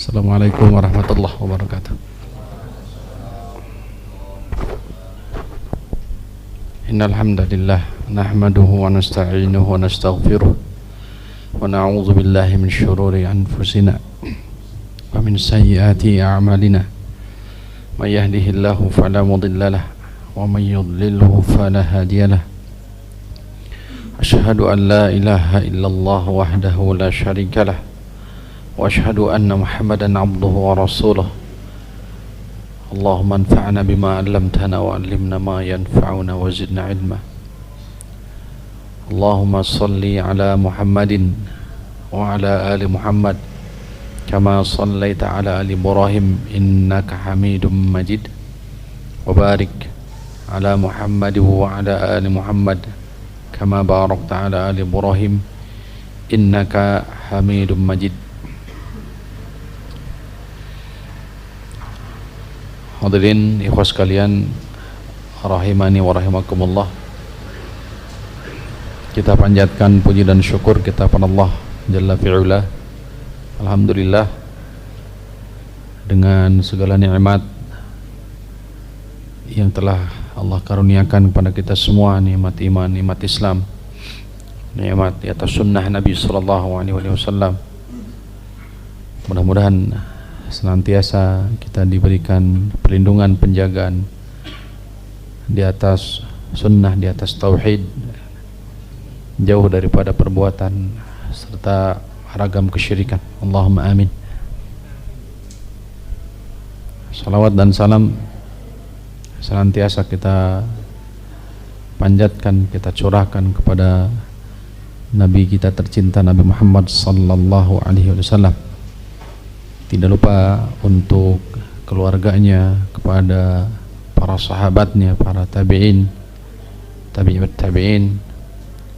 Assalamualaikum warahmatullahi wabarakatuh. Innal hamdalillah nahmaduhu wa nasta'inuhu wa nastaghfiruh wa na'udzu billahi min shururi anfusina wa min sayyiati a'malina. May yahdihillahu fala mudilla lahu wa may yudlilhu fala hadiya lahu. Asyhadu an la ilaha illallah wahdahu la syarika lahu wa asyhadu anna Muhammadan abduhu wa rasuluh. Allahumma anfa'na bima 'allamtana wa 'allimna ma yanfa'una wa zidna 'ilma. Allahumma shalli 'ala Muhammadin wa 'ala ali Muhammad kama shallaita 'ala ali Ibrahim innaka Hamidum Majid. Wa barik 'ala Muhammad wa 'ala ali Muhammad kama barakta 'ala ali Ibrahim innaka Hamidum Majid. Hadirin ikhwas sekalian rahimani wa rahimakumullah, kita panjatkan puji dan syukur kita kepada Allah Jalla fi'ula. Alhamdulillah, dengan segala nikmat yang telah Allah karuniakan kepada kita semua, nikmat iman, nikmat Islam, nikmat di atas sunnah Nabi sallallahu alaihi wasallam. Mudah-mudahan senantiasa kita diberikan perlindungan, penjagaan di atas sunnah, di atas tauhid, jauh daripada perbuatan serta ragam kesyirikan. Allahumma amin. Salawat dan salam senantiasa kita panjatkan, kita curahkan kepada Nabi kita tercinta, Nabi Muhammad sallallahu alaihi wasallam. Tidak lupa untuk keluarganya, kepada para sahabatnya, para tabi'in, tabi'ut tabi'in,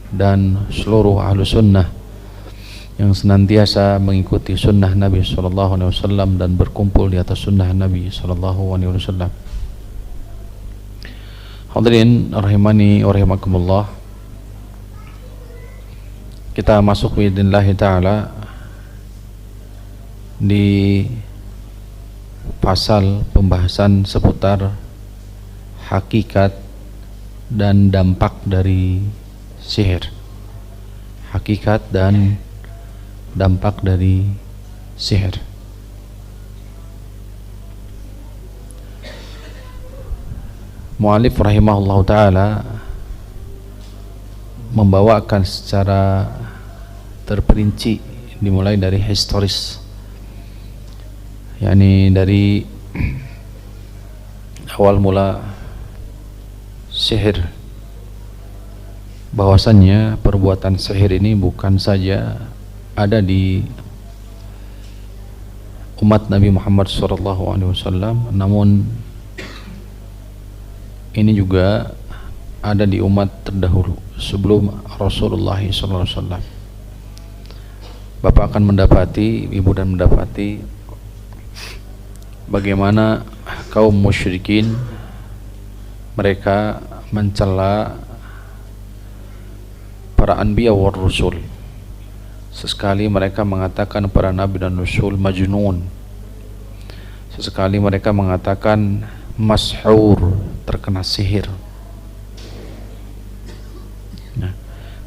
dan seluruh ahlu sunnah yang senantiasa mengikuti sunnah Nabi SAW dan berkumpul di atas sunnah Nabi SAW. Hadirin rahimani wa rahimakumullah, kita masuk biidznillah ta'ala di pasal pembahasan seputar hakikat dan dampak dari sihir. Hakikat dan dampak dari sihir. Mu'alif rahimahullah ta'ala membawakan secara terperinci dimulai dari historis, yakni dari awal mula sihir, bahwasannya perbuatan sihir ini bukan saja ada di umat Nabi Muhammad SAW, namun ini juga ada di umat terdahulu sebelum Rasulullah SAW. Bapak akan mendapati, ibu dan mendapati bagaimana kaum musyrikin mereka mencela para anbiya war rusul. Sesekali mereka mengatakan para nabi dan rasul majnun. Sesekali mereka mengatakan mashur, terkena sihir. Nah,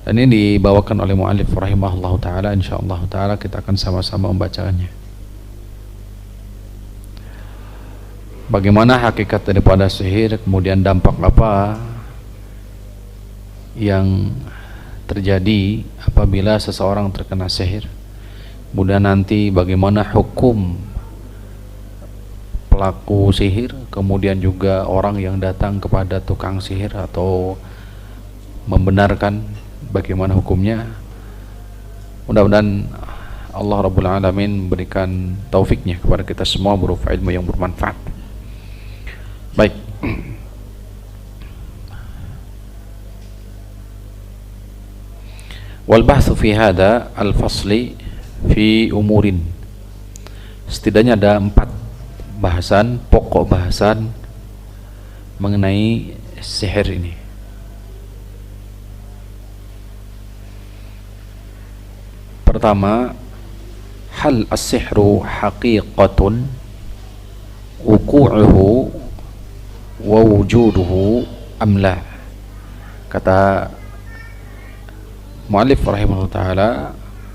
dan ini dibawakan oleh mu'alif rahimahullah ta'ala. Insyaallah ta'ala kita akan sama-sama membacakannya. Bagaimana hakikat daripada sihir, kemudian dampak apa yang terjadi apabila seseorang terkena sihir, kemudian nanti bagaimana hukum pelaku sihir, kemudian juga orang yang datang kepada tukang sihir atau membenarkan, bagaimana hukumnya. Mudah-mudahan Allah Rabbul Alamin memberikan taufiknya kepada kita semua berupa ilmu yang bermanfaat. Baik, wal bahthu fi hada al fasli fi umurin, setidaknya ada 4 bahasan, pokok bahasan mengenai sihir ini. Pertama, hal as-sihru haqiqatun wuqu'uhu wa wujuduhu amla. Kata mu'allif rahimahullah ta'ala,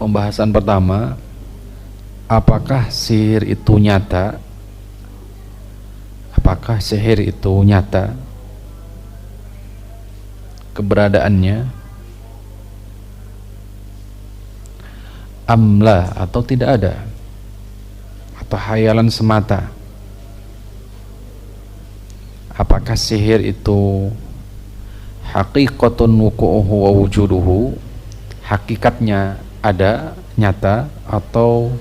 pembahasan pertama, apakah sihir itu nyata? Apakah sihir itu nyata keberadaannya, amla atau tidak ada, atau hayalan semata? Apakah sihir itu haqiqatun wuqu'uhu wa wujuduhu, hakikatnya ada, nyata, atau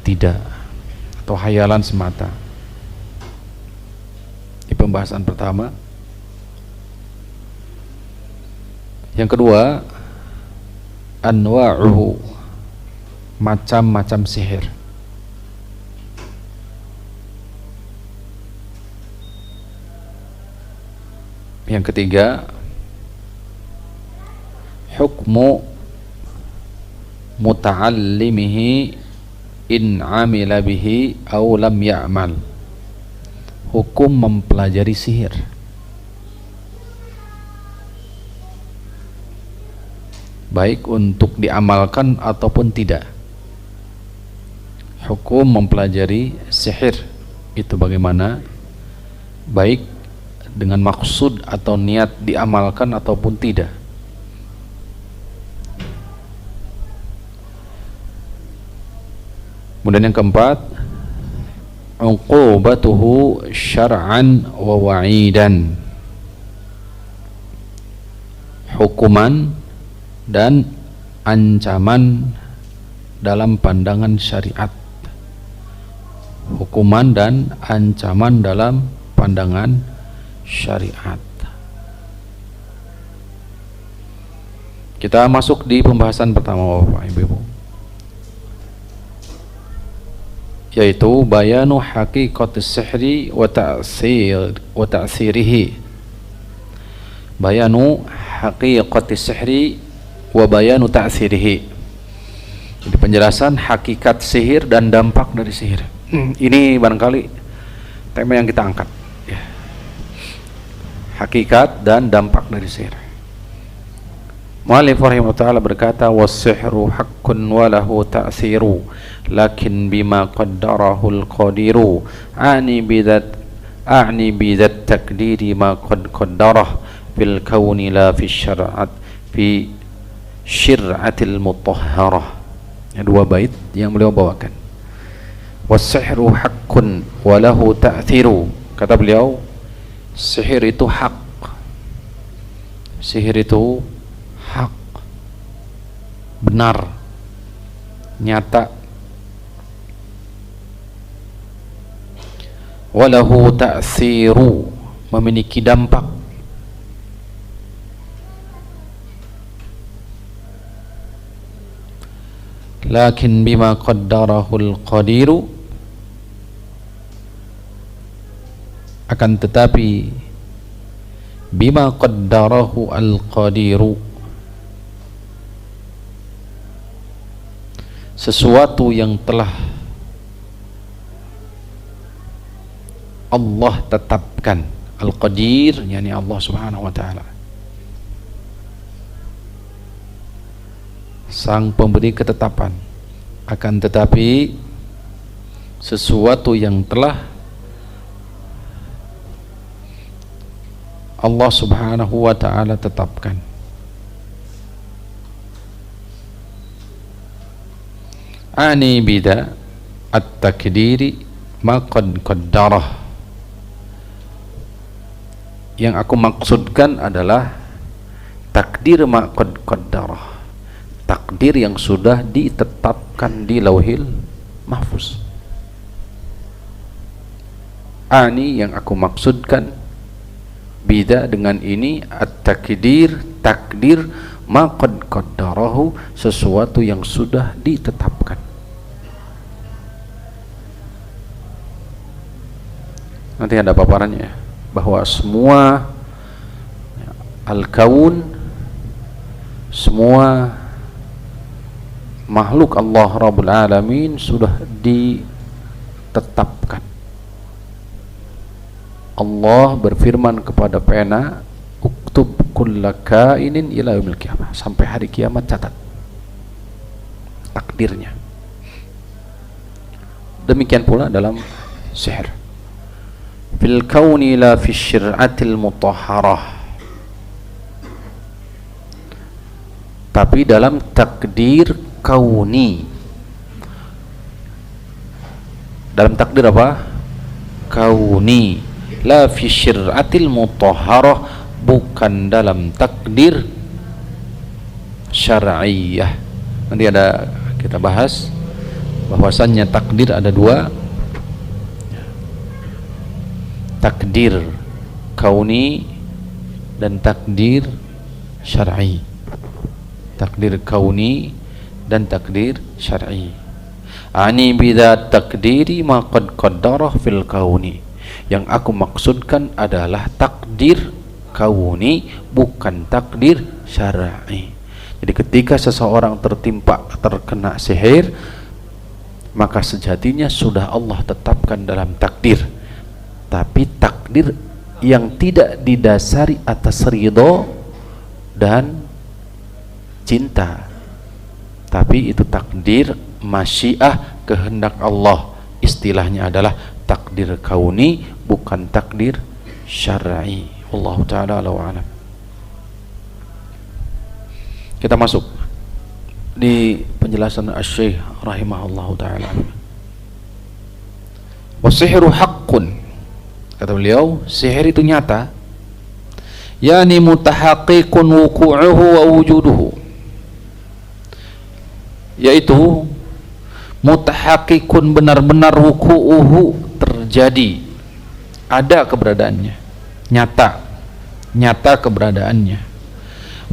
tidak, atau hayalan semata? Ini pembahasan pertama. Yang kedua, anwa'uhu, macam-macam sihir. Yang ketiga, hukmu muta'allimihi in amila bihi aw lam ya'mal, hukum mempelajari sihir, baik untuk diamalkan ataupun tidak. Hukum mempelajari sihir itu bagaimana, baik dengan maksud atau niat diamalkan ataupun tidak. Kemudian yang keempat, uqubatuhu syar'an wa wa'idan, hukuman dan ancaman dalam pandangan syariat. Hukuman dan ancaman dalam pandangan syariat. Kita masuk di pembahasan pertama, Bapak Ibu, yaitu bayanu haqiqatis sihri wa ta'sirihi. Bayanu haqiqatis sihri wa bayanu ta'sirihi. Jadi penjelasan hakikat sihir dan dampak dari sihir. Ini barangkali tema yang kita angkat, ya. Hakikat dan dampak dari sihir. Mu'allif rahimahullah ta'ala berkata, was-sihru haqqun wa lahu ta'siru lakin bima qaddarahu al-qadiru a'ni bidat takdiri ma qad qaddarah fil kauni la fi syar'at fi syir'atil mutahharah. Dua bait yang beliau bawakan. Was-sihru haqqun wa lahu ta'siru, kata beliau, sihir itu hak, sihir itu hak, benar, nyata. Walahu ta'siru, memiliki dampak. Lakin bima qaddarahul qadiru, akan tetapi bima qaddarahu al-qadiru, sesuatu yang telah Allah tetapkan. Al-Qadir yakni Allah Subhanahu wa ta'ala, sang pemberi ketetapan. Akan tetapi sesuatu yang telah Allah Subhanahu wa ta'ala tetapkan. Ani bida at-takdiri ma qad qaddarah, yang aku maksudkan adalah takdir ma qad qaddarah, takdir yang sudah ditetapkan di Lauhil Mahfuz. Ani, yang aku maksudkan, bida, dengan ini, at-takdir, takdir, ma qad qaddarahu, sesuatu yang sudah ditetapkan. Nanti ada paparannya, bahwa semua al-kaun, semua makhluk Allah Rabbul Alamin sudah ditetapkan. Allah berfirman kepada pena, uktub kulla kainin ila yaumil qiyamah, sampai hari kiamat catat takdirnya. Demikian pula dalam sihir, fil kauni la fi syir'atil mutahharah, tapi dalam takdir kauni. Dalam takdir apa? Kauni, la fi syir'atil mutahharah, bukan dalam takdir syar'iyah. Nanti ada kita bahas bahwasannya takdir ada dua, takdir kauni dan takdir syar'i. Takdir kauni dan takdir syar'i. Ani bidzat takdiri ma qad qaddarah fil kauni. Yang aku maksudkan adalah takdir kauni, bukan takdir syar'i. Jadi ketika seseorang terkena sihir, maka sejatinya sudah Allah tetapkan dalam takdir, tapi takdir yang tidak didasari atas ridho dan cinta, tapi itu takdir masyiah, kehendak Allah. Istilahnya adalah takdir kauni, bukan takdir syar'i. Allah Ta'ala a'lam. Kita masuk di penjelasan Asy-Syaikh rahimahullah ta'ala. Wasihru haqqun, kata beliau, sihir itu nyata, yani mutahaqqiqun wuqu'uhu wa wujuduhu, yaitu mutahaqqiqun, benar-benar wuqu'uhu, terjadi, ada keberadaannya, nyata keberadaannya.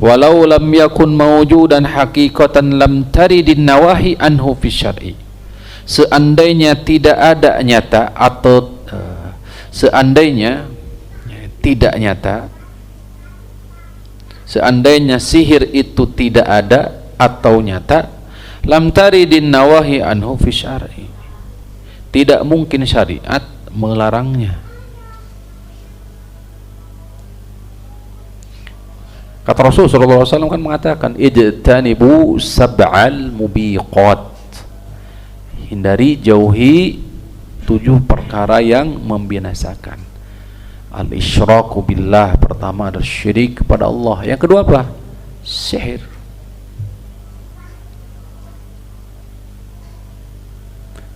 Walau lam yakun mawjudan haqiqatan lam taridin nawahi anhu fi syar'i. Seandainya tidak ada nyata atau seandainya tidak nyata, seandainya sihir itu tidak ada atau nyata, lam taridin nawahi anhu fi syar'i, tidak mungkin syariat melarangnya. Kata Rasul sallallahu alaihi wasallam kan mengatakan, ijtanibu sab'al mubiqat, hindari, jauhi 7 perkara yang membinasakan. Al-isyraku billah, pertama adalah syirik kepada Allah. Yang kedua apa? Sihir.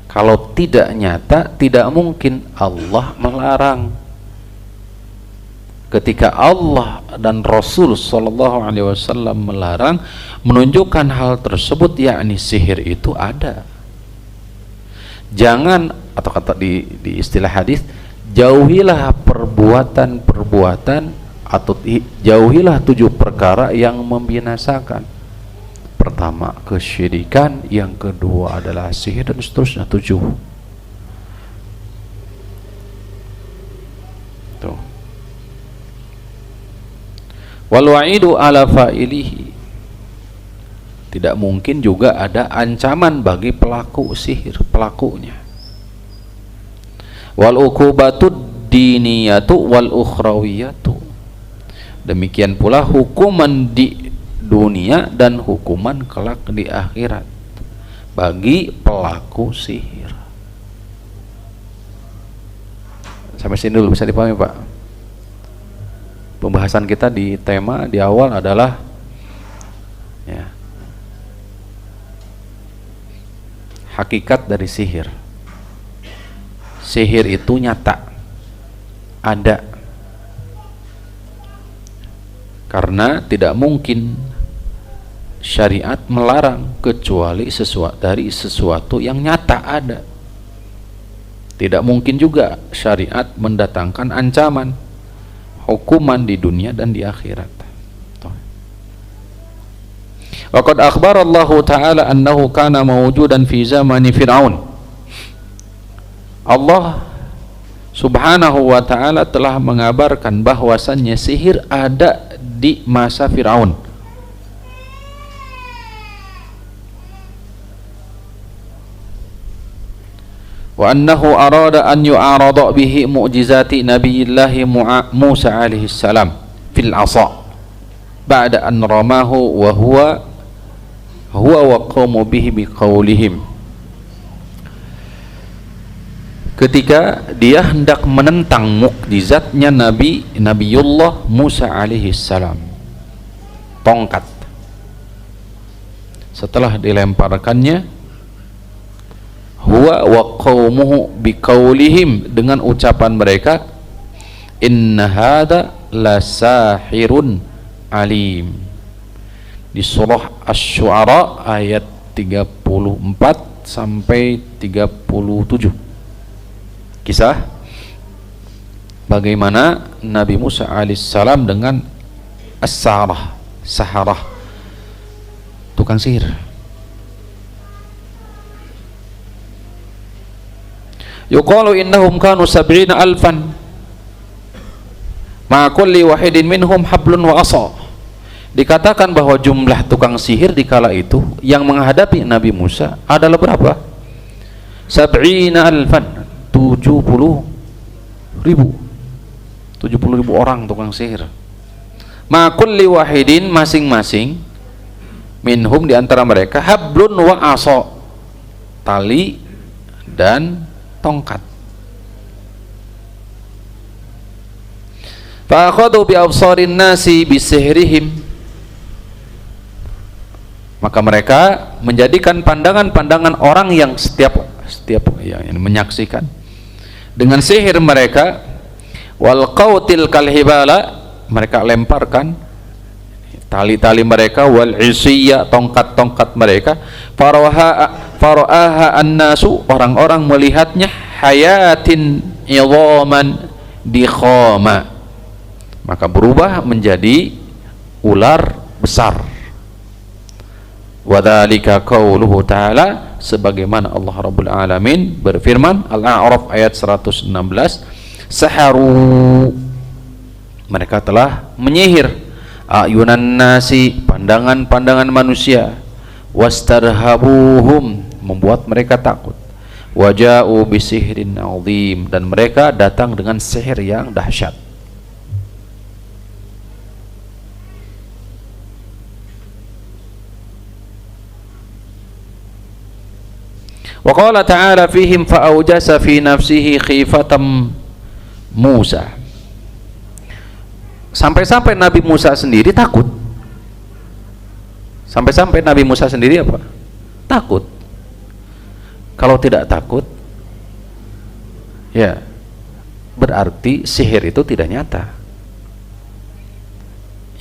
Kalau tidak nyata, tidak mungkin Allah melarang. Ketika Allah dan Rasul sallallahu alaihi wasallam melarang, menunjukkan hal tersebut, yakni sihir itu ada. Jangan, atau kata di istilah hadis, jauhilah perbuatan-perbuatan atau jauhilah 7 perkara yang membinasakan. Pertama kesyirikan, yang kedua adalah sihir, dan seterusnya 7. Tuh. Wal wa'idu ala fa'ilihi, tidak mungkin juga ada ancaman bagi pelaku sihir, pelakunya. Wal uqubatu diniyatu wal ukhrawiyatu, demikian pula hukuman di dunia dan hukuman kelak di akhirat bagi pelaku sihir. Sampai sini dulu, bisa dipahami Pak? Pembahasan kita di tema di awal adalah ya, hakikat dari sihir. Sihir itu nyata, ada, karena tidak mungkin syariat melarang kecuali dari sesuatu yang nyata ada. Tidak mungkin juga syariat mendatangkan ancaman, hukuman di dunia dan di akhirat. Wa qad akhbara Allah Ta'ala annahu kana mawjudan fi zamani Fir'aun. Allah Subhanahu wa Ta'ala telah mengabarkan bahwasannya sihir ada di masa Fir'aun. wa annahu arada an yu'arada bihi mu'jizati nabiyillahi Musa alaihi salam fil asa ba'da an ramahu wa huwa wa qawmu bihi biqaulihim. Ketika dia hendak menentang mukjizatnya Nabiullah Musa alaihi salam, tongkat, setelah dilemparkannya, huwa wa qaumuhu biqaulihim, dengan ucapan mereka, inna hadza la sahirun alim. Di surah Asy-Syu'ara ayat 34 sampai 37. Kisah bagaimana Nabi Musa alaihissalam dengan saharah, tukang sihir. Yuqalu innahum kanu 70 alfan ma kulli wahidin minhum hablun wa asa. Dikatakan bahwa jumlah tukang sihir di kala itu yang menghadapi Nabi Musa adalah berapa? 70 alfan, 70.000 orang tukang sihir. Ma kulli wahidin, masing-masing, minhum, di antara mereka, hablun wa asa, tali dan tongkat. Fa akhadhu bi absarin nasi bisihrihim, maka mereka menjadikan pandangan-pandangan orang yang setiap yang menyaksikan dengan sihir mereka. Wal qautil kalhibala, mereka lemparkan tali-tali mereka. Wal isiyya, tongkat-tongkat mereka. Fara'aha an-nasu, orang-orang melihatnya, hayatin idhaman dikhama, maka berubah menjadi ular besar. Wadzalika qauluhu ta'ala, sebagaimana Allah Rabbul Alamin berfirman, Al-A'raf ayat 116, saharu, mereka telah menyihir, ayunan nasi, pandangan-pandangan manusia, wastarhabuhum, membuat mereka takut, waja'u bisihrin 'adzim, dan mereka datang dengan sihir yang dahsyat. Wa qala ta'ala fihim fa'awjasa fi nafsihi khifatan Musa, sampai-sampai Nabi Musa sendiri takut. Sampai-sampai Nabi Musa sendiri apa? Takut. Kalau tidak takut, ya berarti sihir itu tidak nyata.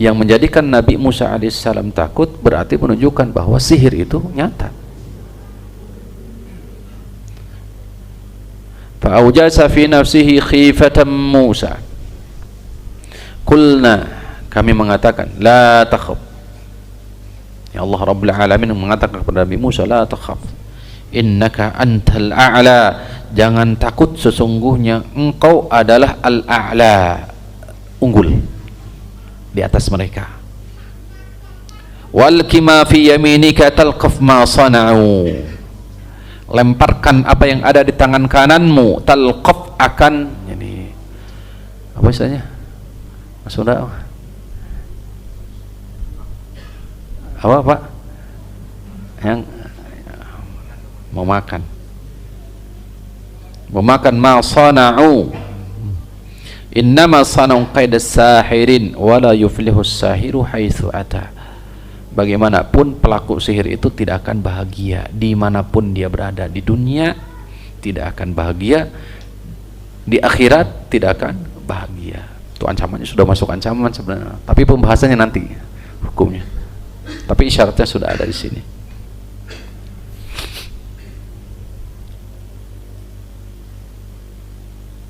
Yang menjadikan Nabi Musa alaihissalam takut berarti menunjukkan bahwa sihir itu nyata. Fa'awjasa fi nafsihi khifatan Musa, kulna, kami mengatakan, la takhaf, ya Allah Rabbul Alamin mengatakan kepada Nabi Musa, la takhaf, innaka antal a'la, jangan takut, sesungguhnya engkau adalah al-a'la, unggul di atas mereka. Walqi ma fi yaminika talqaf ma sana'u, lemparkan apa yang ada di tangan kananmu, talqaf, akan, jadi apa istilahnya Mas Sunda, apa Pak yang memakan ma sana'u, innama sana'u qaidas sahirin wala yuflihus sahiru haitsu ata. Bagaimanapun pelaku sihir itu tidak akan bahagia dimanapun dia berada, di dunia tidak akan bahagia, di akhirat tidak akan bahagia. Itu ancamannya, sudah masuk ancaman sebenarnya, tapi pembahasannya nanti hukumnya, tapi isyaratnya sudah ada di sini.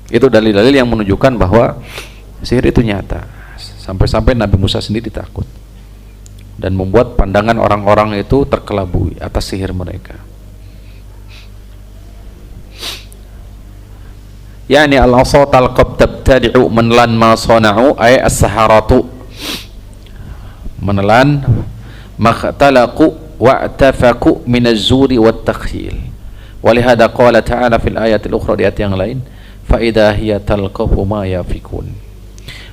Itu dalil-dalil yang menunjukkan bahwa sihir itu nyata. Sampai-sampai Nabi Musa sendiri takut dan membuat pandangan orang-orang itu terkelabui atas sihir mereka. Yani al-asat al-qab tabtadi'u, menelan ma sana'u, ay as-saharatu, menelan makhtalaku wa'tafaku min az-zuri wat-takhyil, Walihada qala ta'ala fil ayatil ukhra, di ayat yang lain, fa idza hiya talqafu ma yafikun.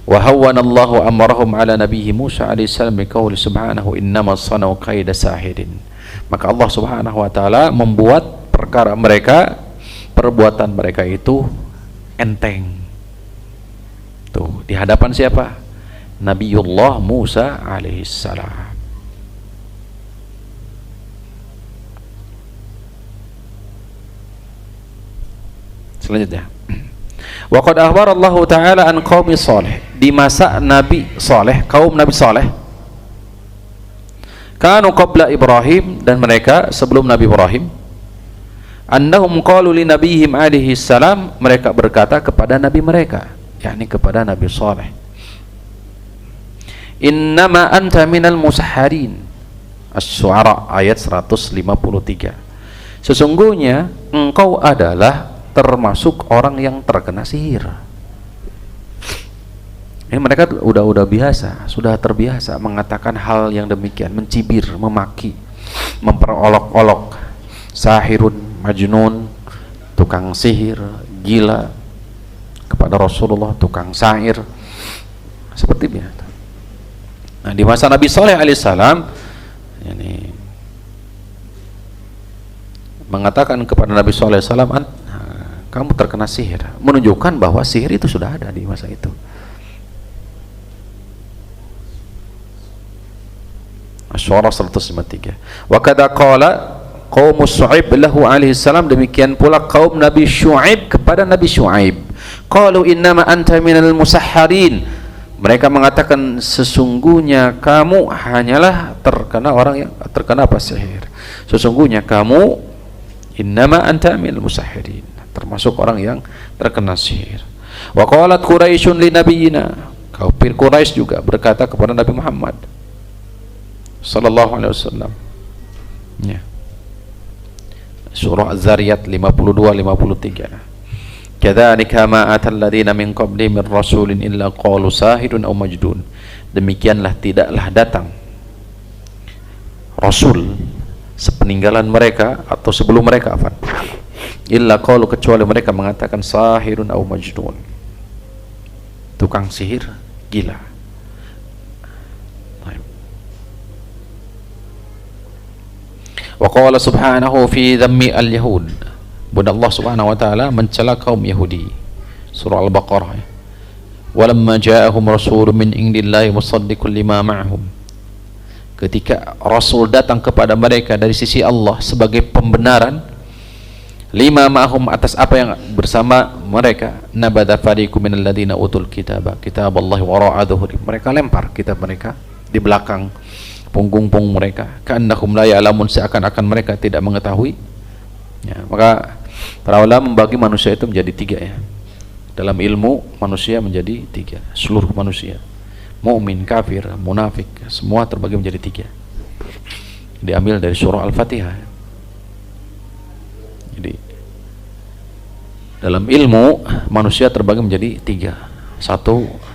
Wa hawwana Allahu amrahum ala nabiyhi Musa alaihi salam biqauli subhanahu innama sanau kaida sahirin. Maka Allah Subhanahu wa taala membuat perkara mereka, perbuatan mereka itu enteng. Tuh, di hadapan siapa? Nabiullah Musa alaihi salam. Selanjutnya, wa qad akhbara Allah taala an qaumi salih, di masa Nabi Saleh, kaum Nabi Saleh, kanu qabla Ibrahim, dan mereka sebelum Nabi Ibrahim, annahum qalu li nabiyhim alaihi salam, mereka berkata kepada nabi mereka, yakni kepada Nabi Saleh, innama anta minal musahharin. Asy-Syu'ara ayat 153. Sesungguhnya engkau adalah termasuk orang yang terkena sihir. Ini mereka udah biasa, sudah terbiasa mengatakan hal yang demikian, mencibir, memaki, memperolok-olok, sahirun, majnun, tukang sihir, gila, kepada Rasulullah, tukang syair, seperti biasa. Nah, di masa Nabi Saleh alaihissalam, ini mengatakan kepada Nabi Saleh alaihissalam, kamu terkena sihir, menunjukkan bahwa sihir itu sudah ada di masa itu. Asy-Syu'ara 153. Wa kadza qala qaum Syu'aib lahu alaihi salam, demikian pula kaum Nabi Syu'aib kepada Nabi Syu'aib. Qalu innama anta minal musahharin. Mereka mengatakan sesungguhnya kamu hanyalah terkena orang yang terkena apa? Sihir. Sesungguhnya kamu innama anta minal musahhirin, termasuk orang yang terkena sihir. Wa qalat Quraisyun li nabiyina, kafir Quraisy juga berkata kepada Nabi Muhammad sallallahu alaihi wasallam. Ya. Surah Az-Zariyat 52-53. Kadzalika ma atal ladzina min qabli min rasulin illa qalu sahirun aw majdun. Demikianlah tidaklah datang rasul sepeninggalan mereka atau sebelum mereka, illa qalu, kecuali mereka mengatakan sahirun aw majnun, tukang sihir, gila. Wa qala subhanahu fi dhammi al-yahud, dan Allah Subhanahu wa taala mencela kaum Yahudi, surah Al-Baqarah. Walamma ja'ahum rasulun min indillahi musaddiqun lima ma'hum, ketika rasul datang kepada mereka dari sisi Allah sebagai pembenaran, lima ma'hum, atas apa yang bersama mereka, nabadha fariqum minal ladzina utul kitaba kitaballahi wara'a dhuhurihim, mereka lempar kitab mereka di belakang punggung-punggung mereka, ka'annahum la ya'lamun, seakan-akan mereka tidak mengetahui. Ya, maka para ulama membagi manusia itu menjadi tiga, ya. Dalam ilmu manusia menjadi tiga, seluruh manusia, mukmin, kafir, munafik, semua terbagi menjadi tiga. Diambil dari surah Al-Fatihah. Jadi dalam ilmu manusia terbagi menjadi tiga. Satu,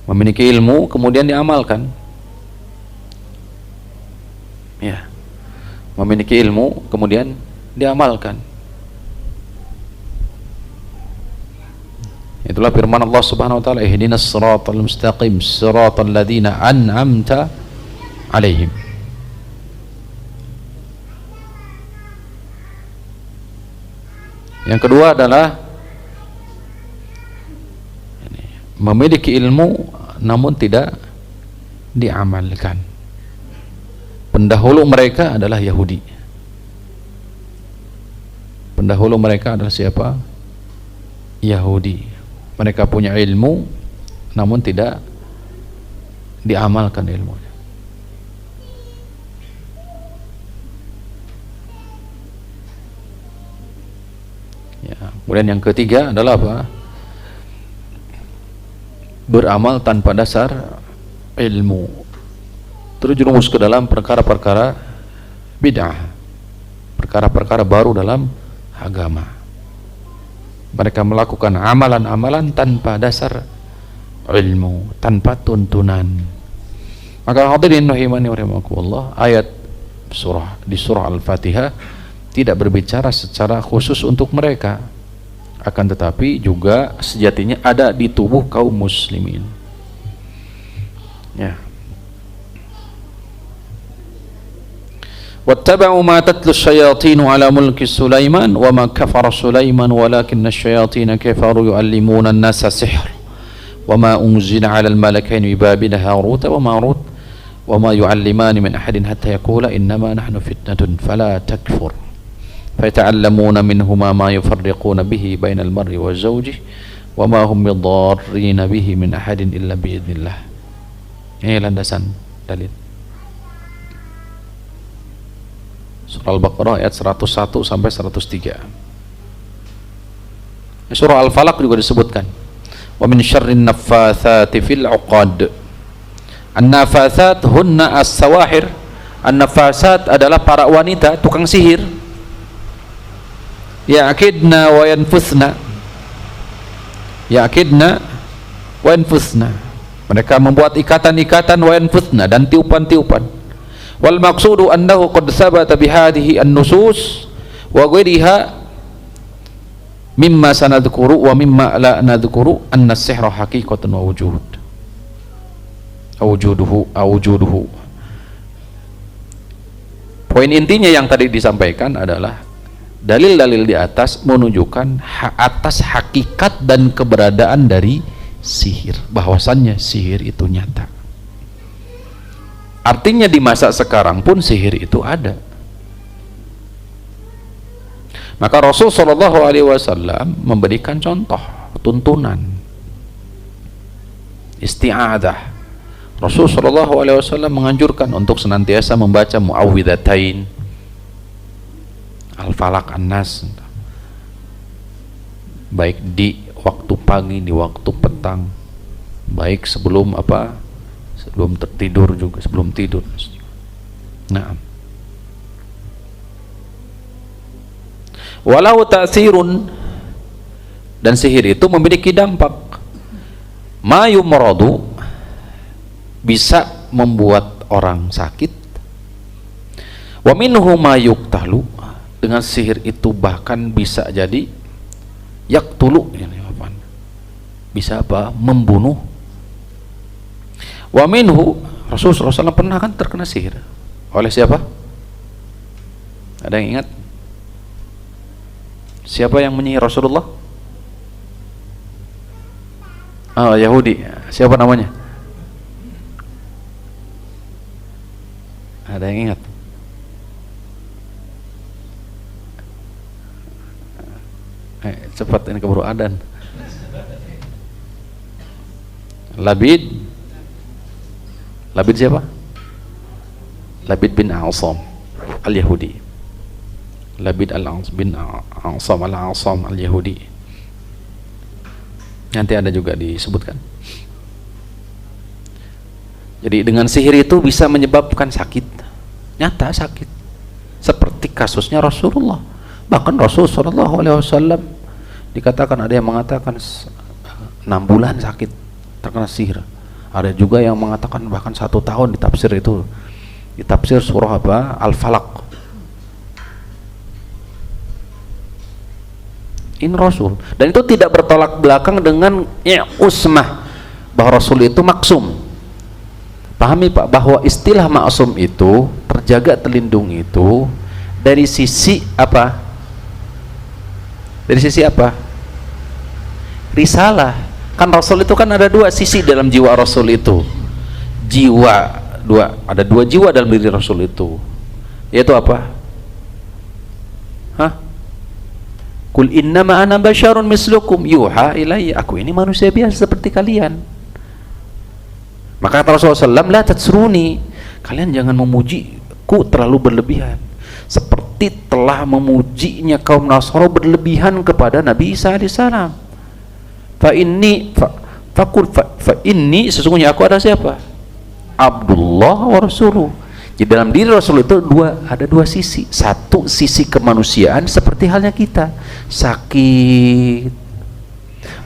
memiliki ilmu kemudian diamalkan. Ya, memiliki ilmu kemudian diamalkan. Itulah firman Allah Subhanahu wa taala, ihdinas siratal mustaqim siratal ladzina an'amta alaihim. Yang kedua adalah memiliki ilmu namun tidak diamalkan. Pendahulu mereka adalah Yahudi. Pendahulu mereka adalah siapa? Yahudi. Mereka punya ilmu namun tidak diamalkan ilmunya. Ya, kemudian yang ketiga adalah apa? Beramal tanpa dasar ilmu, terjerumus ke dalam perkara-perkara bid'ah, perkara-perkara baru dalam agama. Mereka melakukan amalan-amalan tanpa dasar ilmu, tanpa tuntunan. Maka hadirin rahimani wa rahimakumullah, ayat di surah Al-Fatihah tidak berbicara secara khusus untuk mereka, akan tetapi juga sejatinya ada di tubuh kaum muslimin. Ya. واتبعوا ما تتلو الشياطين على ملك سليمان وما كفر سليمان ولكن الشياطين كفروا يعلمون الناس السحر وما أنزل على الملكين ببابل هاروت وماروت وما يعلمان من أحد حتى يقولا إنما نحن فتنة فلا تكفر فيتعلمون منهما ما يفرقون به بين المرء وزوجه وما هم بضارين به من أحد إلا بإذن الله. Ini landasan dalil. Surah Al-Baqarah ayat 101 sampai 103. Surah Al-Falaq juga disebutkan. Wa min syarrin naffatsati fil 'uqad. An-naffatsat hunna as-sawahir. An-naffatsat adalah para wanita tukang sihir. Ya'kidna wa yanfuthna. Ya'kidna wa yanfuthna. Mereka membuat ikatan-ikatan wa yanfuthna dan tiupan-tiupan. Wal maqsudu annahu qad thabata bihadhihi an-nusus wa ghayriha mimma sanadhkuru wa mimma la nadhkuru anna as-sihra haqiqatan wa wujuduhu. Poin intinya yang tadi disampaikan adalah dalil-dalil di atas menunjukkan atas hakikat dan keberadaan dari sihir, bahwasannya sihir itu nyata. Artinya di masa sekarang pun sihir itu ada. Maka Rasul Shallallahu Alaihi Wasallam memberikan contoh, tuntunan isti'adah. Rasul Shallallahu Alaihi Wasallam menganjurkan untuk senantiasa membaca muawwidzatain, Al-Falaq, An-Nas, baik di waktu pagi, di waktu petang, baik sebelum sebelum tertidur juga, sebelum tidur. Nah, walau ta'sirun, dan sihir itu memiliki dampak. Ma yumradu, bisa membuat orang sakit. Wa minhu ma yuqtalu, dengan sihir itu bahkan bisa jadi yaqtulu, bisa membunuh. Wa minhu, Rasulullah SAW pernah kan terkena sihir oleh siapa? Ada yang ingat? Siapa yang menyihir Rasulullah? Yahudi. Siapa namanya? Ada yang ingat? Cepat, ini keburu adzan. Labid siapa? Labid bin A'sam al-Yahudi. Labid bin A'sam al-Yahudi. Nanti ada juga disebutkan. Jadi dengan sihir itu bisa menyebabkan sakit, nyata sakit, seperti kasusnya Rasulullah. Bahkan Rasulullah SAW dikatakan, ada yang mengatakan 6 bulan sakit terkena sihir. Ada juga yang mengatakan bahkan 1 tahun. Ditafsir itu, ditafsir surah Al-Falaq. Ini Rasul, dan itu tidak bertolak belakang dengan usmah, bahwa Rasul itu maksum. Pahami Pak, bahwa istilah maksum itu, terjaga, terlindung itu dari sisi apa? Dari sisi apa? Risalah. Kan Rasul itu kan ada 2 sisi dalam jiwa Rasul itu. Ada 2 jiwa dalam diri Rasul itu. Yaitu apa? Kul innama ana basyarun mislukum yuha ilayya, aku ini manusia biasa seperti kalian. Maka kata Rasulullah SAW, la tatsruni, kalian jangan memujiku terlalu berlebihan, seperti telah memujinya kaum Nasara berlebihan kepada Nabi Isa alaihissalam. Fa inni sesungguhnya aku ada siapa? Abdullah wa Rasuluh. Di dalam diri Rasul itu ada 2 sisi. Satu sisi kemanusiaan seperti halnya kita, sakit.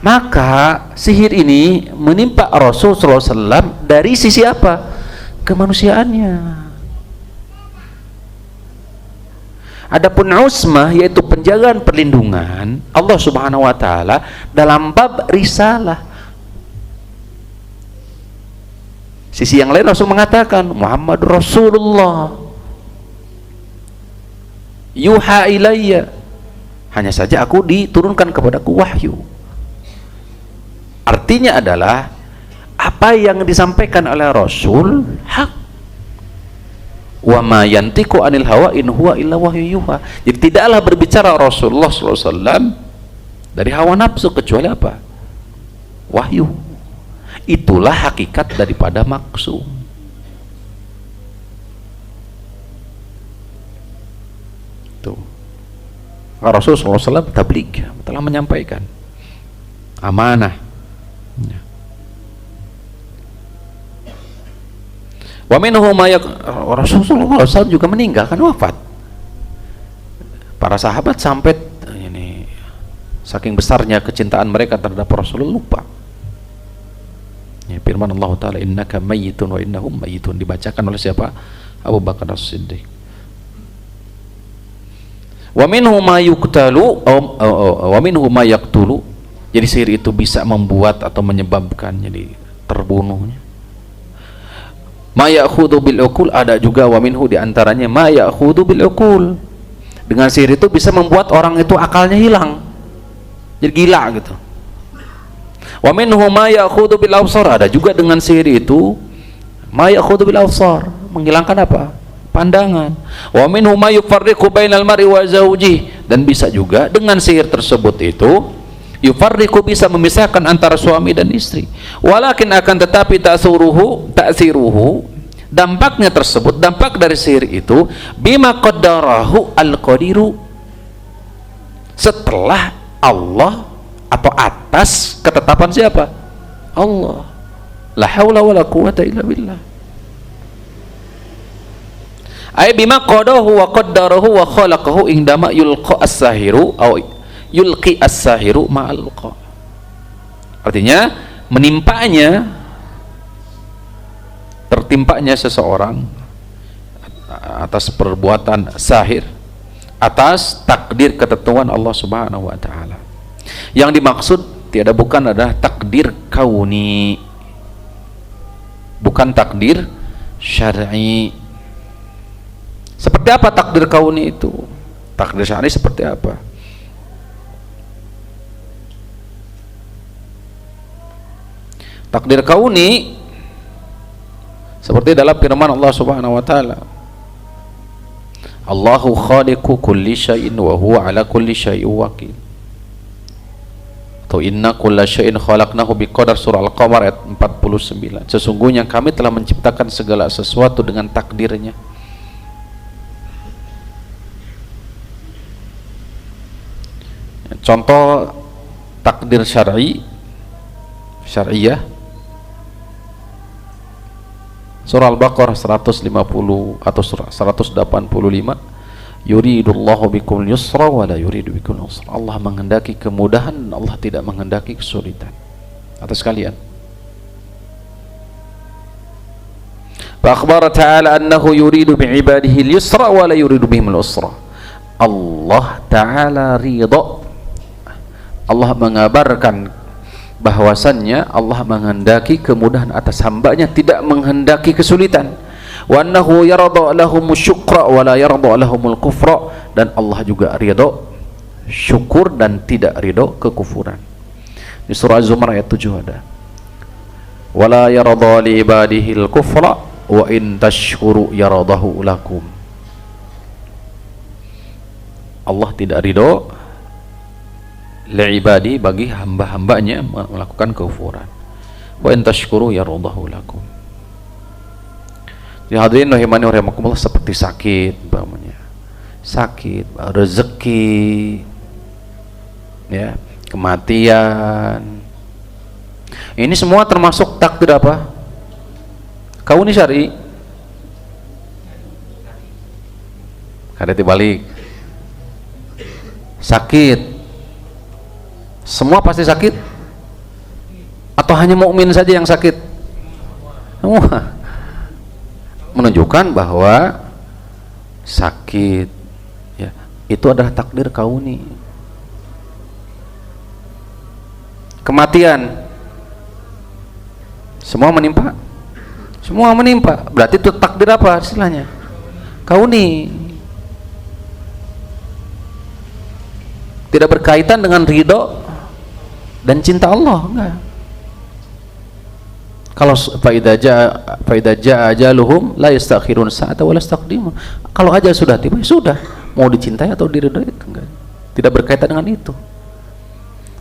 Maka sihir ini menimpa Rasul SAW dari sisi apa? Kemanusiaannya. Adapun usmah yaitu penjagaan perlindungan Allah Subhanahu wa taala dalam bab risalah. Sisi yang lain Rasul mengatakan Muhammad Rasulullah yuha ilayya, hanya saja aku diturunkan kepadaku wahyu. Artinya adalah apa yang disampaikan oleh Rasul hak. Wa ma yantiqu anil hawa in huwa illa wahyu yuha. Jadi tidaklah berbicara Rasulullah SAW dari hawa nafsu kecuali apa? Wahyu. Itulah hakikat daripada maksum. Tuh. Rasulullah SAW tabligh, telah menyampaikan amanah. Wa minhum Rasulullah SAW juga meninggal, kan wafat. Para sahabat sampai ini saking besarnya kecintaan mereka terhadap Rasulullah lupa. Ya, firman Allah Ta'ala innaka mayyitun wa innahum mayyitun dibacakan oleh siapa? Abu Bakar As-Siddiq. Wa minhum ma yuqtalu wa minhum ma yaqtulu. Jadi sihir itu bisa membuat atau menyebabkan jadi terbunuhnya. Ma ya'khudhu bil uqul, ada juga wa minhu diantaranya ma ya'khudhu bil uqul. Dengan sihir itu bisa membuat orang itu akalnya hilang, jadi gila gitu. Wa minhu ma ya'khudhu bil absar, ada juga dengan sihir itu ma ya'khudhu bil absar, menghilangkan apa? Pandangan. Wa minhu ma yufarriqu bainal mar'i wa zawjihi, dan bisa juga dengan sihir tersebut itu yufarriqu, bisa memisahkan antara suami dan istri. Walakin akan tetapi ta'siruhu, dampaknya tersebut, dampak dari sihir itu bima qaddarahu al-qadiru, setelah Allah atau atas ketetapan siapa? Allah. La haula wala quwata illa billah. Ay bima qadahu wa qaddarahu wa khalaqahu indama yulqa as-sahiru aw yulqi as-sahiru ma'alqa. Artinya menimpanya, tertimpanya seseorang atas perbuatan sahir atas takdir ketentuan Allah Subhanahu wa taala. Yang dimaksud bukan adalah takdir kauni, bukan takdir syar'i. Seperti apa takdir kauni itu? Takdir syar'i seperti apa? Takdir kauni seperti dalam firman Allah Subhanahu wa taala, Allahu khaliqu kulli syai'in wa huwa ala kulli syai'in wakil. Atau inna kulla syai'in khalaqnahu biqadar, surah Al-Qamar ayat 49. Sesungguhnya kami telah menciptakan segala sesuatu dengan takdirnya. Contoh takdir syariah surah Al-Baqarah 150 atau surah 185, yuridullahu bikumul yusra wa la yuridu bikumul usra. Allah menghendaki kemudahan, Allah tidak menghendaki kesulitan atas kalian. Fa akhbara ta'ala annahu yuridu bi'ibadihi al-yusra wa la yuridu bihimul usra. Allah Ta'ala ridha, Allah mengabarkan bahwasannya Allah menghendaki kemudahan atas hambanya, tidak menghendaki kesulitan. Wa annahu yarda lahumus syukra wa la yarda lahumul kufra, dan Allah juga ridha syukur dan tidak ridha kekufuran. Di surah Az-Zumar ayat 7 ada wa la yarda li ibadihil kufra wa in tashkuru yaradahu lakum. Allah tidak ridha li'ibadi, bagi hamba-hambanya melakukan kekufuran. Wa in tashkuru yaradahu lakum. Ya hadirin rahimani wa rahimakumullah, seperti sakit umpamanya, sakit, rezeki, ya, kematian, ini semua termasuk takdir apa? Kauni syar'i. Ada dibalik. Sakit, semua pasti sakit atau hanya mukmin saja yang sakit? Semua menunjukkan bahwa sakit, ya, itu adalah takdir kauni. Kematian semua menimpa, berarti itu takdir apa istilahnya? Kauni. Tidak berkaitan dengan ridho dan cinta Allah, enggak. Kalau faida jaa ajaluhum la yastakhirun sa'ata wa la yastaqdimun. Kalau ajal sudah tiba, ya sudah, mau dicintai atau diridhoi itu enggak. Tidak berkaitan dengan itu.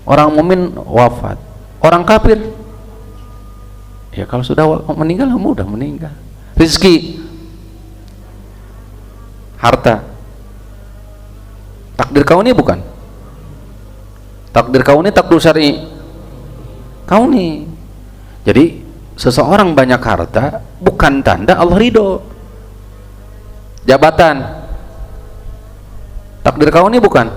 Orang mukmin wafat, orang kafir ya kalau sudah meninggal mudah meninggal. Rezeki, harta, takdir kauni bukan? Takdir kauni, takdir syar'i kauni. Jadi seseorang banyak harta bukan tanda Allah ridho. Jabatan, takdir kauni bukan?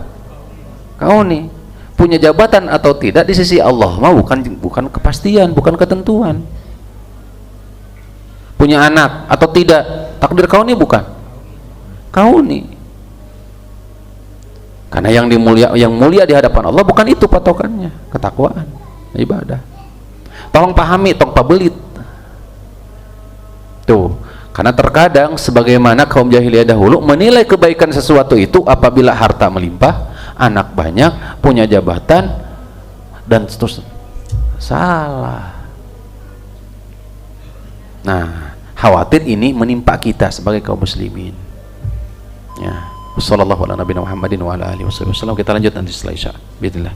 Kauni. Punya jabatan atau tidak di sisi Allah mah bukan kepastian, bukan ketentuan. Punya anak atau tidak, takdir kauni bukan? Kauni. Karena yang mulia di hadapan Allah bukan itu patokannya, ketakwaan, ibadah. Tolong pahami, tolong pabelit. Tuh, karena terkadang sebagaimana kaum jahiliyah dahulu menilai kebaikan sesuatu itu apabila harta melimpah, anak banyak, punya jabatan, dan seterusnya. Salah. Nah, khawatir ini menimpa kita sebagai kaum muslimin. Ya. Wassallallahu ala nabiyina Muhammadin wa ala alihi wasallam. Kita lanjut nanti setelah Isya. Bismillah.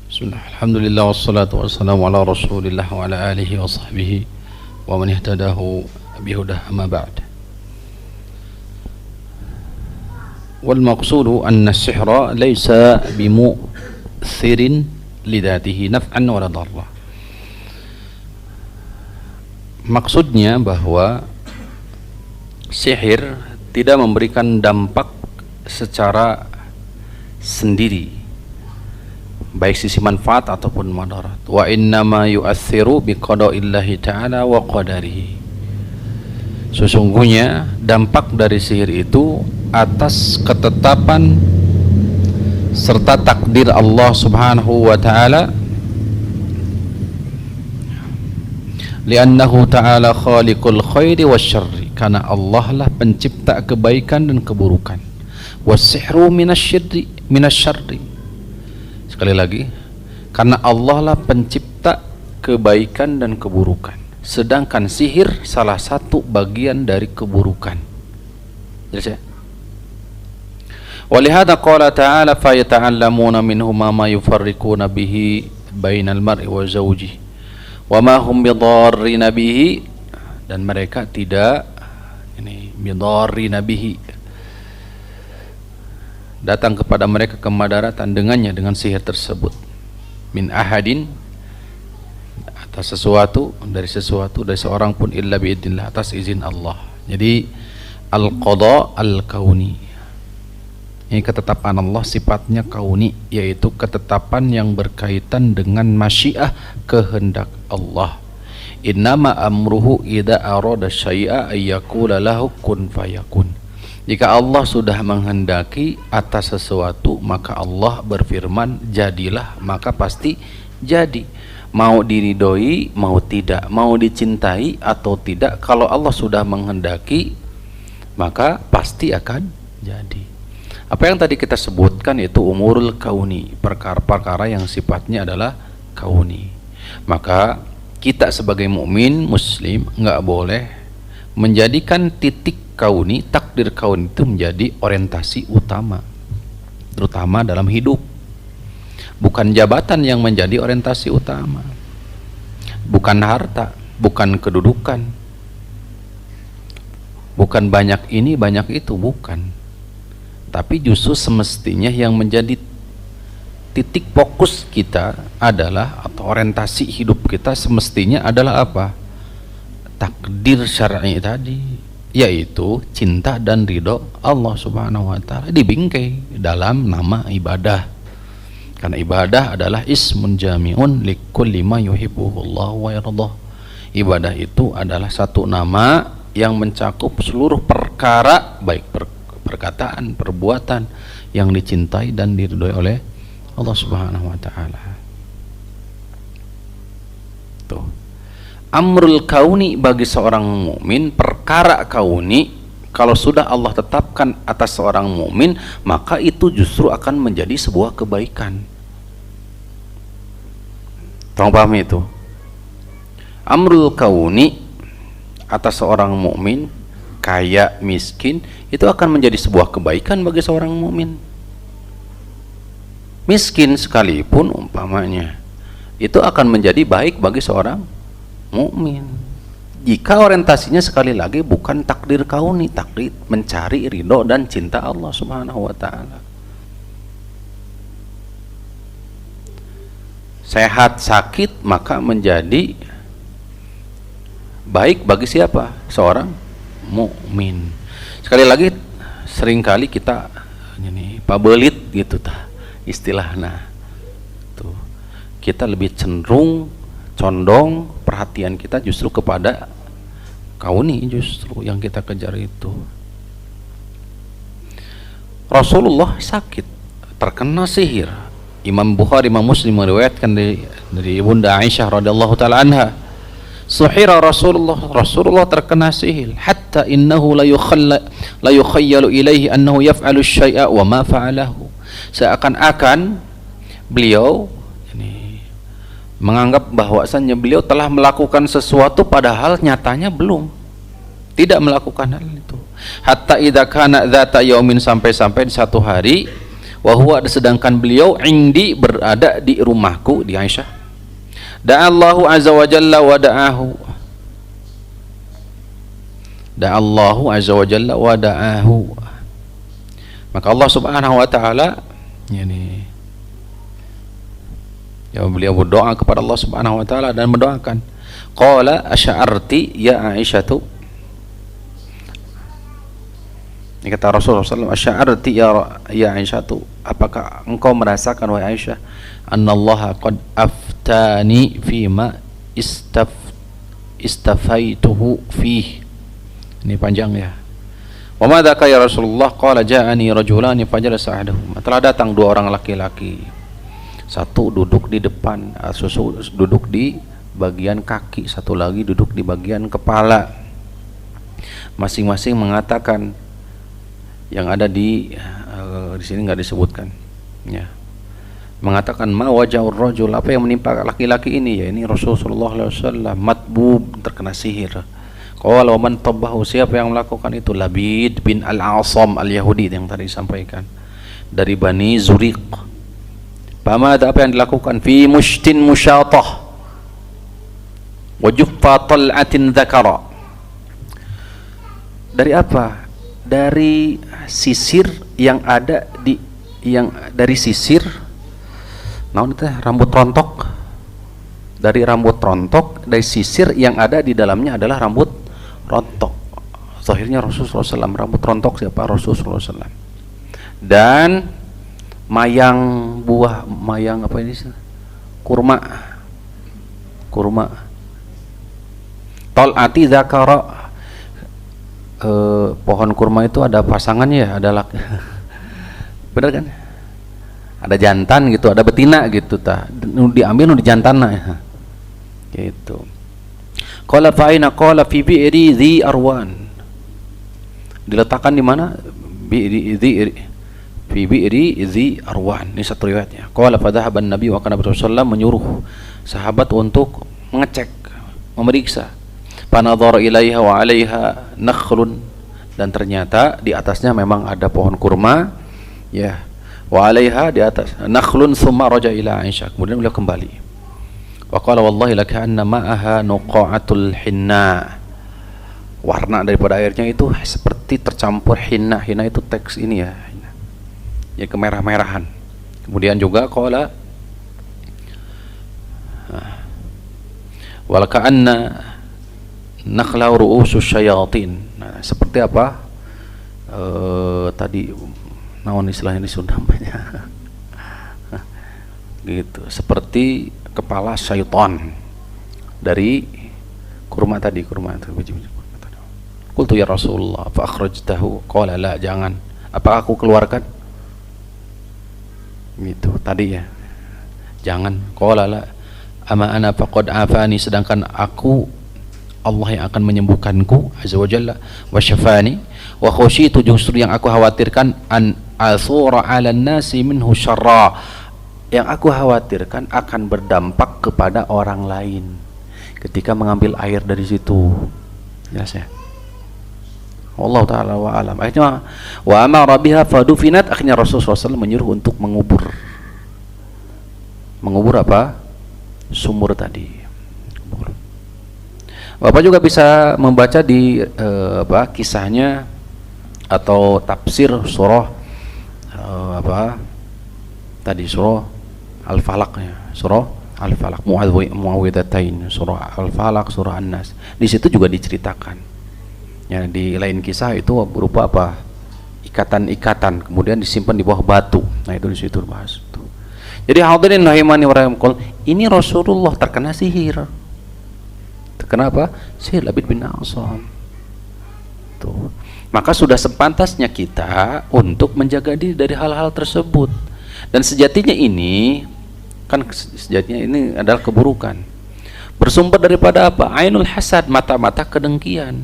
Bismillah. Alhamdulillah wassalatu wassalamu ala Rasulillah wa ala alihi wa sahbihi wa man ihtadahu bihudah amma ba'd. Wal maqsudu anna as-sihra laysa bimu'thirin lidatihi naf'an wa la darra. Maksudnya bahwa sihir tidak memberikan dampak secara sendiri, baik sisi manfaat ataupun madarat. Wa innama yu'athiru biqada'illahi ta'ala wa qadarihi. Sesungguhnya dampak dari sihir itu atas ketetapan serta takdir Allah Subhanahu wa ta'ala. Li'annahu ta'ala khaliqul khairi wasyarri, karena Allah lah pencipta kebaikan dan keburukan. Wassihru minasyarri. Sekali lagi, karena Allah lah pencipta kebaikan dan keburukan, sedangkan sihir salah satu bagian dari keburukan. Jelas ya? Walihada qala ta'ala fayata'allamuna minhuma ma yufarriquna bihi bainal mar'i wa zawjihi wa ma hum bidarrina bihi, dan mereka tidak bidarrina bihi, datang kepada mereka kemadaratan dengannya, dengan sihir tersebut, min ahadin, atas sesuatu, dari seorang pun, illa biidznillah, atas izin Allah. Jadi al-qada al-kauni, ini ketetapan Allah sifatnya kauni, yaitu ketetapan yang berkaitan dengan masyiah, kehendak Allah. Innama amruhu idza arada syai'a ayyakula lahu kun fayakun. Jika Allah sudah menghendaki atas sesuatu, maka Allah berfirman jadilah, maka pasti jadi. Mau diridhoi, mau tidak, mau dicintai atau tidak, kalau Allah sudah menghendaki, maka pasti akan jadi. Apa yang tadi kita sebutkan itu umurul kauni, perkara-perkara yang sifatnya adalah kauni. Maka kita sebagai mukmin muslim nggak boleh menjadikan titik kauni, takdir kauni itu menjadi orientasi utama, terutama dalam hidup. Bukan jabatan yang menjadi orientasi utama, bukan harta, bukan kedudukan, bukan banyak ini banyak itu, bukan. Tapi justru semestinya yang menjadi titik fokus kita adalah, atau orientasi hidup kita semestinya adalah apa? Takdir syar'i tadi, yaitu cinta dan ridho Allah Subhanahu wa ta'ala, dibingkai dalam nama ibadah. Karena ibadah adalah ismun jami'un likulli ma yuhibbuhullah wa yardah. ibadah itu adalah satu nama yang mencakup seluruh perkara, baik perkataan, perbuatan yang dicintai dan diridhoi oleh Allah Subhanahu wa taala. Tuh. Amrul kauni bagi seorang mukmin, perkara kauni kalau sudah Allah tetapkan atas seorang mukmin, maka itu justru akan menjadi sebuah kebaikan. Tolong pahami itu. Amrul kauni atas seorang mukmin, kaya miskin, itu akan menjadi sebuah kebaikan bagi seorang mukmin. Miskin sekalipun umpamanya, itu akan menjadi baik bagi seorang mukmin jika orientasinya sekali lagi bukan takdir kauni, takdir mencari ridho dan cinta Allah Subhanahu wa taala. Sehat sakit maka menjadi baik bagi siapa? Seorang mukmin. Sekali lagi, seringkali kita ini pabelit gitu tah istilahnya. Tuh. Kita lebih cenderung condong perhatian kita justru kepada kauni, justru yang kita kejar itu. Rasulullah sakit, terkena sihir. Imam Bukhari, Imam Muslim meriwayatkan dari Bunda Aisyah radhiyallahu taala anha, suhira Rasulullah terkena sihir, hatta innahu la yukhayyalu ilaihi annahu yaf'alu syai'a wa ma fa'alahu. Seakan-akan beliau menganggap bahwasannya beliau telah melakukan sesuatu padahal nyatanya belum, tidak melakukan hal itu. Hatta idza kana dzata yaumin, sampai-sampai di satu hari, wa huwa, sedangkan beliau indi, berada di rumahku, di Aisyah, da'allahu azza wa jalla wa da'ahu, maka Allah Subhanahu wa taala beliau berdoa kepada Allah Subhanahu wa taala dan mendoakan, qala asy'arti ya Aisyatu, ini kata Rasulullah SAW, asy'arti ya Aisyatu, apakah engkau merasakan wahai Aisyah, annallaha qad aftani fima istafaituhu fih. Ini panjang ya. Wa madzaka ya Rasulullah, qala ja'ani rajulani fajalasa ahaduhuma, telah datang dua orang laki-laki, satu duduk di depan, duduk di bagian kaki, satu lagi duduk di bagian kepala. Masing-masing mengatakan, yang ada di sini nggak disebutkan, ya, mengatakan ma wajahur rajul, apa yang menimpa laki-laki ini, ya ini Rasulullah SAW matbub, terkena sihir. Qala wa man tabbahu, siapa yang melakukan itu? Labid bin Al-Asam Al-Yahudi yang tadi disampaikan, dari Bani Zuriq. Pamada, apa yang dilakukan? Fi mushtin musyatah wa juffa tal'atin dzakara. Dari apa? Dari sisir yang ada di, yang dari sisir naon teh, rambut rontok. Dari rambut rontok, dari sisir yang ada di dalamnya adalah rambut rontok. Zahirnya Rasulullah SAW, rambut rontok siapa? Rasulullah SAW. Dan mayang, buah mayang, apa ini, kurma tol'ati zakara, pohon kurma itu ada pasangannya ya, ada laki bener kan, ada jantan gitu, ada betina gitu, diambil di jantanna ya gitu. Qala fa'ina, qala fi bi'ri dhi arwan, diletakkan di mana? Fi bi'ri dhi arwan, ini satu riwayatnya. Qala fa dhahaba an-nabi wa kana Rasulullah menyuruh sahabat untuk mengecek, memeriksa. Panadhara ilaiha wa 'alaiha nakhlun, dan ternyata di atasnya memang ada pohon kurma, ya, wa 'alaiha, di atas nakhlun, thumma raja ila Aisyah, kemudian beliau kembali. Wa qala wallahi lakanna ma'aha nuqa'atul hinna, warna daripada airnya itu seperti tercampur hinna. Hinna itu teks ini ya, ya kemerah-merahan. Kemudian juga qala walaka'anna nakhla ru'usus syayatin. Nah, seperti apa? Tadi naon istilahnya di Sunda gitu, seperti kepala syaitan dari kurma tadi, qultu ya Rasulullah fa akhrajtahu, qala la, jangan. Apakah aku keluarkan? Gitu tadi ya, jangan. Qala la, ama ana faqad afani, sedangkan aku Allah yang akan menyembuhkanku azza wa jalla, wa syafani wa khusyitu, justru yang aku khawatirkan an asura 'alan nasi minhu syarra, yang aku khawatirkan akan berdampak kepada orang lain ketika mengambil air dari situ. Jelas ya? Allah taala wa alam. Akhirnya wa amara biha fadufinat, akhirnya Rasulullah SAW menyuruh untuk mengubur apa? Sumur tadi. Bapak juga bisa membaca di kisahnya atau tafsir surah surah Al-Falaq ya, surah Al-Falaq, Muawwidhatain, surah Al-Falaq, surah An-Nas. Di situ juga diceritakan. Ya, di lain kisah itu berupa apa? Ikatan-ikatan, kemudian disimpan di bawah batu. Nah, itu di situ bahas itu. Jadi hadirin rahimani wa rahimakumullah, ini Rasulullah terkena sihir. Terkena apa? Sihir Labid bin A'sam. Tuh. Maka sudah sepantasnya kita untuk menjaga diri dari hal-hal tersebut. Dan sejatinya ini adalah keburukan. Bersumber daripada apa? Ainul hasad, mata-mata kedengkian.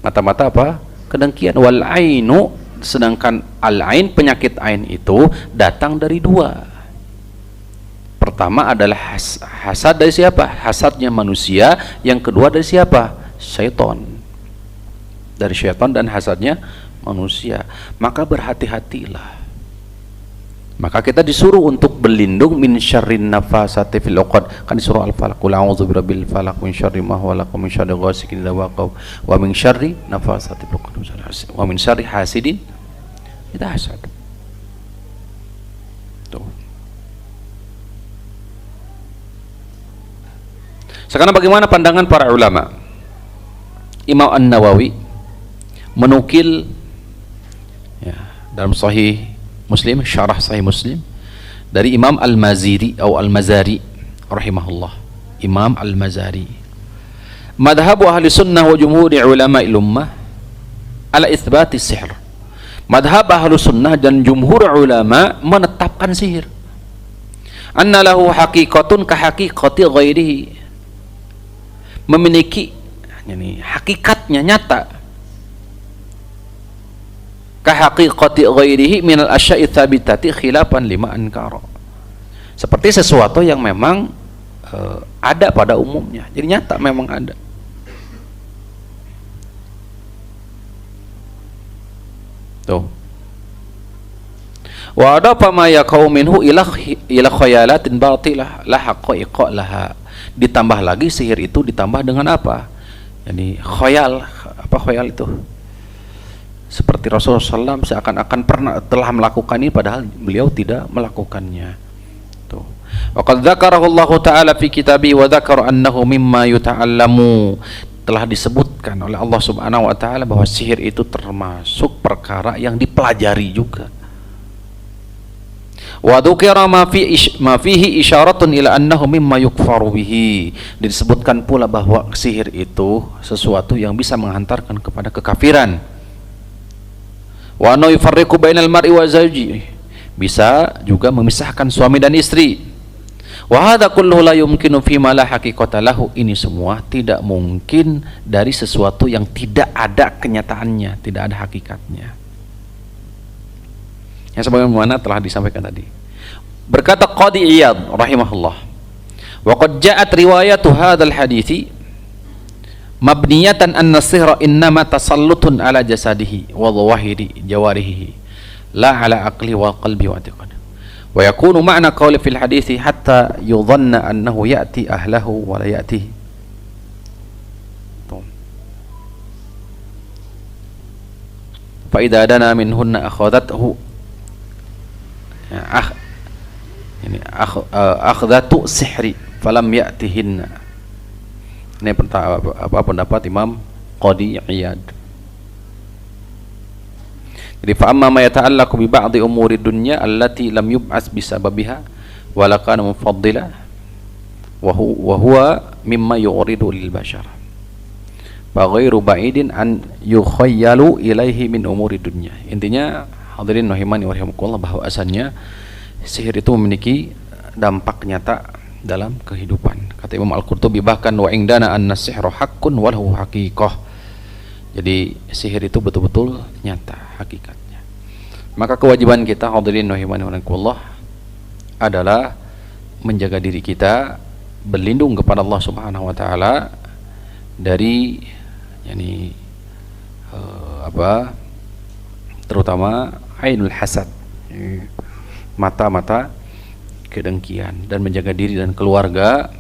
Mata-mata apa? Kedengkian. Wal ainu, sedangkan al-ain, penyakit ain itu datang dari dua. Pertama adalah hasad dari siapa? Hasadnya manusia. Yang kedua dari siapa? Syaitan. Dari syaitan dan hasadnya manusia. Maka berhati-hatilah. Maka kita disuruh untuk berlindung min syarrin nafasati fil 'uqad. Kan di surah Al-Falaq, qul a'udzu birabbil falaq min syarri ma khalaq wa min syarri ghasiqin idza waqab wa min syarri nafasati fil 'uqad wa min syarri hasidin idza hasad. Tuh. Sekarang bagaimana pandangan para ulama? Imam An-Nawawi menukil ya, dalam Sahih Muslim, syarah Sahih Muslim, dari Imam Al-Maziri atau Al-Mazari rahimahullah. Imam Al-Mazari, madhabu ahli sunnah wa jumhuri ulama ummah ala itsbati sihr. Madhab ahli sunnah dan jumhur ulama menetapkan sihir. Anna lahu haqiqatun ka haqiqati ghairihi, memiliki hakikatnya nyata, kahaqiqati ghairihi minal asya'i tsabitati khilafan lima ankara, seperti sesuatu yang memang ada pada umumnya, jadi nyata memang ada. Tuh. Wa ada ma yaqau minhu ila khayalatin batilah la haqaiqa laha. Ditambah lagi sihir itu ditambah dengan apa? Yani khayal, apa khayal itu? Seperti Rasulullah SAW seakan-akan telah melakukan ini padahal beliau tidak melakukannya. Tuh. Wa qad dzakarahu Allah Ta'ala fi kitabihi wa dzakara annahu mimma yuta'allamu. Telah disebutkan oleh Allah Subhanahu wa taala bahwa sihir itu termasuk perkara yang dipelajari juga. Wa dzukira ma fihi isyaratun ila annahu mimma yukfaru bihi. Disebutkan pula bahwa sihir itu sesuatu yang bisa menghantarkan kepada kekafiran. Wa annahu yufarriqu bainal mar'i wa zawji, bisa juga memisahkan suami dan istri. Wa hadza kulluhu la yumkinu fi ma la haqiqata lahu. Ini semua tidak mungkin dari sesuatu yang tidak ada kenyataannya, tidak ada hakikatnya. Yang sebagaimana telah disampaikan tadi. Berkata Qadi Iyad rahimahullah, wa qad ja'at riwayatu hadzal hadithi mabniyatan anna sihra innama tasallutun ala jasadihi wa dhawahiri jawarihi la ala aqli wa qalbi wa i'tiqad. Wa yakunu ma'na qawli fil hadithi hatta yudhanna annahu ya'ti ahlahu wa la ya'tihi. Fa idza dana minhunna akhadathu akhdatu sihri falam ya'tihinna. Ini apa pendapat Imam Qadi Iyad. Jadi fa amma ma yata'allaqu bi ba'dhi umuri dunya allati lam yub'as bisababiha wa la kana mufaddila wa huwa mimma yuridu lil bashar fa ghairu ba'idin an yukhayyalu ilaihi min umuri dunya. Intinya hadirin rahimani wa rahimakumullah, bahwasannya sihir itu memiliki dampak nyata dalam kehidupan. Kata Imam Al-Qurtubi, bahkan wa indana an-sihru haqqun wa lahu haqiqah. Jadi sihir itu betul-betul nyata hakikatnya. Maka kewajiban kita hadirin rahimani wa rahimakumullah adalah menjaga diri kita, berlindung kepada Allah Subhanahu wa taala dari terutama ainul hasad, mata-mata kedengkian, dan menjaga diri dan keluarga,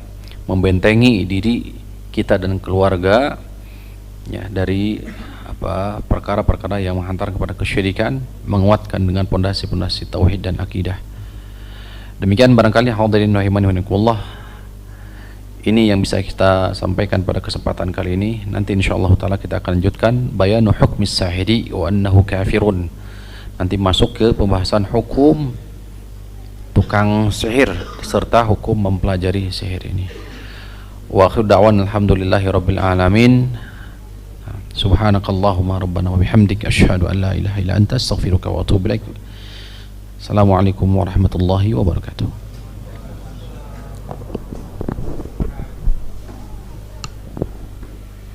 membentengi diri kita dan keluarga ya dari perkara-perkara yang menghantar kepada kesyirikan, menguatkan dengan pondasi-pondasi tauhid dan akidah. Demikian barangkali hadirin rahimani wa rahimakumullah, ini yang bisa kita sampaikan pada kesempatan kali ini. Nanti insyaallah taala kita akan lanjutkan bayanu hukmis sahiri wa annahu kafirun. Nanti masuk ke pembahasan hukum tukang sihir serta hukum mempelajari sihir ini. Wa akhiru da'wan alhamdulillahi rabbil alamin. Subhanakallahumma rabbana wa bihamdika asyhadu an la ilaha illa anta astaghfiruka wa atubu ilaik. Assalamualaikum warahmatullahi wabarakatuh.